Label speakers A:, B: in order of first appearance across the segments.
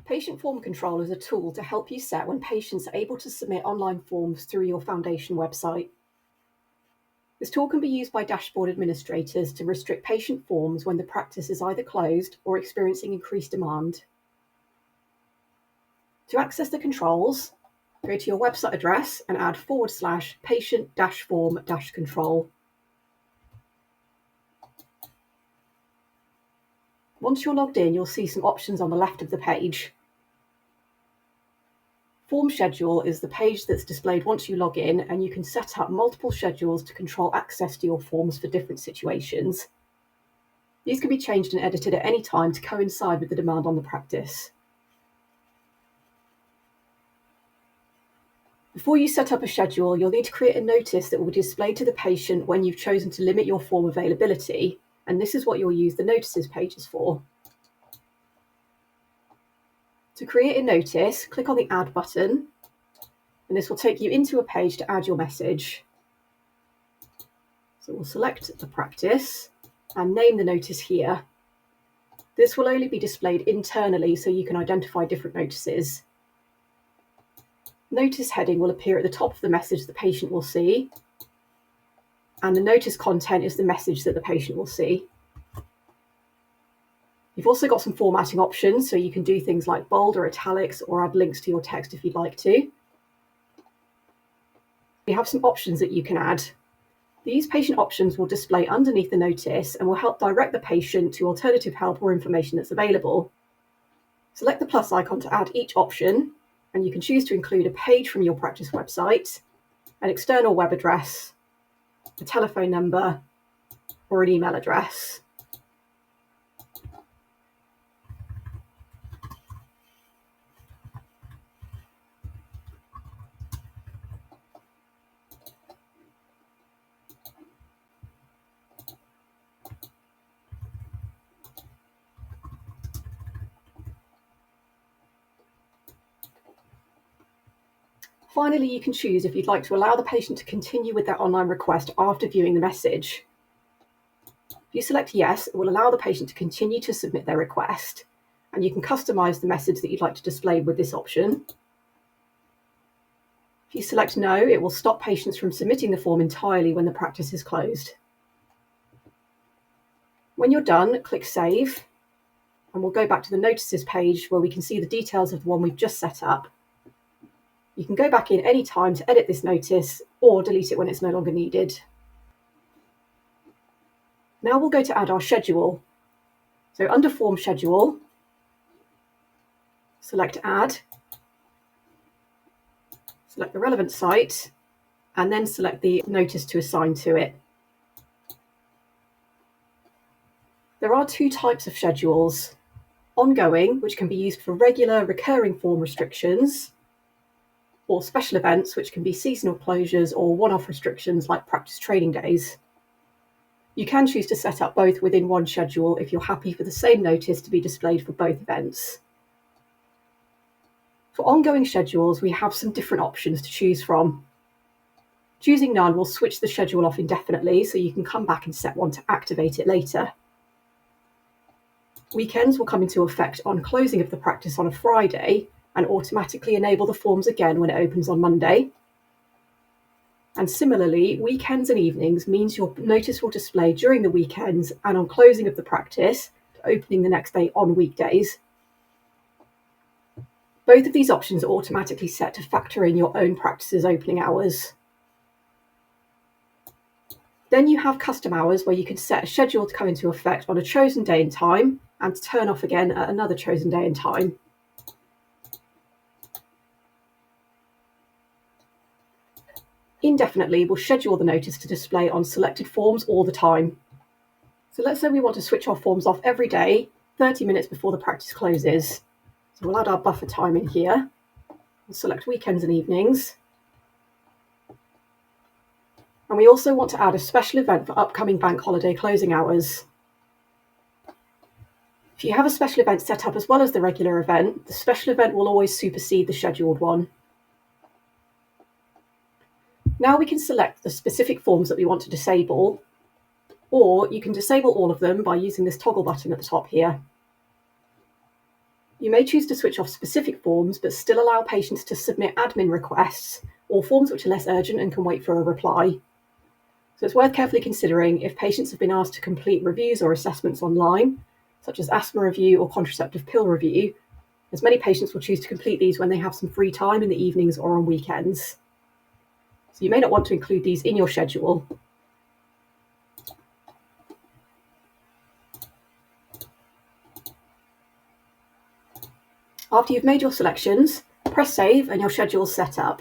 A: Patient Form Control is a tool to help you set when patients are able to submit online forms through your foundation website. This tool can be used by dashboard administrators to restrict patient forms when the practice is either closed or experiencing increased demand. To access the controls, go to your website address and add /patient-form-control. Once you're logged in, you'll see some options on the left of the page. Form Schedule is the page that's displayed once you log in, and you can set up multiple schedules to control access to your forms for different situations. These can be changed and edited at any time to coincide with the demand on the practice. Before you set up a schedule, you'll need to create a notice that will be displayed to the patient when you've chosen to limit your form availability, and this is what you'll use the notices pages for. To create a notice, click on the Add button, and this will take you into a page to add your message. So we'll select the practice and name the notice here. This will only be displayed internally so you can identify different notices. Notice heading will appear at the top of the message the patient will see, and the notice content is the message that the patient will see. You've also got some formatting options, so you can do things like bold or italics or add links to your text if you'd like to. We have some options that you can add. These patient options will display underneath the notice and will help direct the patient to alternative help or information that's available. Select the plus icon to add each option, and you can choose to include a page from your practice website, an external web address, a telephone number, or an email address. Finally, you can choose if you'd like to allow the patient to continue with their online request after viewing the message. If you select yes, it will allow the patient to continue to submit their request, and you can customize the message that you'd like to display with this option. If you select no, it will stop patients from submitting the form entirely when the practice is closed. When you're done, click Save, and we'll go back to the Notices page where we can see the details of the one we've just set up. You can go back in any time to edit this notice or delete it when it's no longer needed. Now we'll go to add our schedule. So under Form Schedule, select Add, select the relevant site, and then select the notice to assign to it. There are two types of schedules: ongoing, which can be used for regular recurring form restrictions, or special events, which can be seasonal closures or one-off restrictions like practice training days. You can choose to set up both within one schedule if you're happy for the same notice to be displayed for both events. For ongoing schedules, we have some different options to choose from. Choosing none will switch the schedule off indefinitely, so you can come back and set one to activate it later. Weekends will come into effect on closing of the practice on a Friday and automatically enable the forms again when it opens on Monday. And similarly, weekends and evenings means your notice will display during the weekends and on closing of the practice, opening the next day on weekdays. Both of these options are automatically set to factor in your own practice's opening hours. Then you have custom hours where you can set a schedule to come into effect on a chosen day and time and to turn off again at another chosen day and time. Indefinitely will schedule the notice to display on selected forms all the time. So let's say we want to switch our forms off every day, 30 minutes before the practice closes. So we'll add our buffer time in here. We'll select weekends and evenings. And we also want to add a special event for upcoming bank holiday closing hours. If you have a special event set up as well as the regular event, the special event will always supersede the scheduled one. Now we can select the specific forms that we want to disable, or you can disable all of them by using this toggle button at the top here. You may choose to switch off specific forms, but still allow patients to submit admin requests or forms which are less urgent and can wait for a reply. So it's worth carefully considering if patients have been asked to complete reviews or assessments online, such as asthma review or contraceptive pill review, as many patients will choose to complete these when they have some free time in the evenings or on weekends. So you may not want to include these in your schedule. After you've made your selections, press save and your schedule is set up.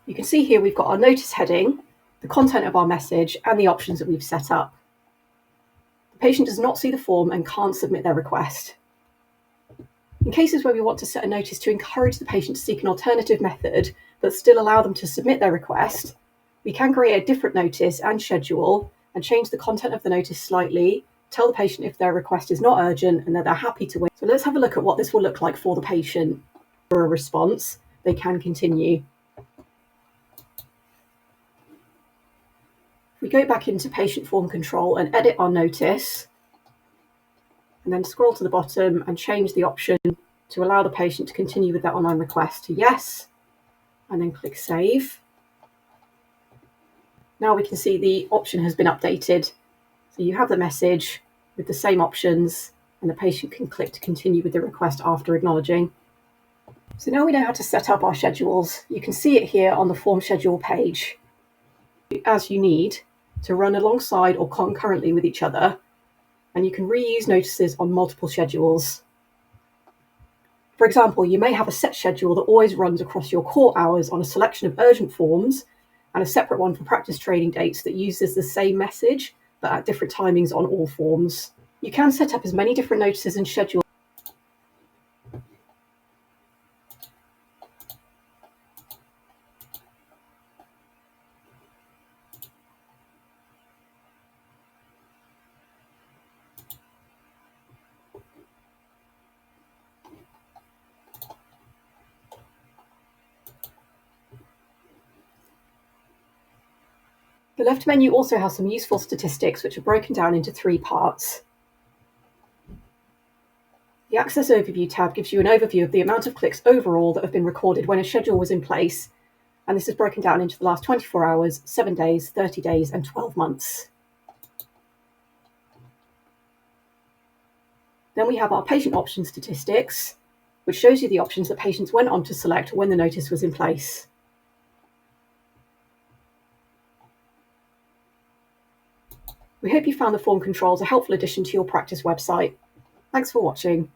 A: You can see here we've got our notice heading, the content of our message, and the options that we've set up. The patient does not see the form and can't submit their request. In cases where we want to set a notice to encourage the patient to seek an alternative method, but still allow them to submit their request, we can create a different notice and schedule and change the content of the notice slightly, tell the patient if their request is not urgent and that they're happy to wait. So let's have a look at what this will look like for the patient. For a response, they can continue. We go back into patient form control and edit our notice, and then scroll to the bottom and change the option to allow the patient to continue with their online request to yes, and then click save. Now we can see the option has been updated. So you have the message with the same options, and the patient can click to continue with the request after acknowledging. So now we know how to set up our schedules. You can see it here on the form schedule page. As you need to run alongside or concurrently with each other, and you can reuse notices on multiple schedules. For example, you may have a set schedule that always runs across your core hours on a selection of urgent forms, and a separate one for practice training dates that uses the same message, but at different timings on all forms. You can set up as many different notices and schedules. The left menu also has some useful statistics which are broken down into 3 parts. The Access Overview tab gives you an overview of the amount of clicks overall that have been recorded when a schedule was in place, and this is broken down into the last 24 hours, 7 days, 30 days, and 12 months. Then we have our patient option statistics, which shows you the options that patients went on to select when the notice was in place. We hope you found the form controls a helpful addition to your practice website. Thanks for watching.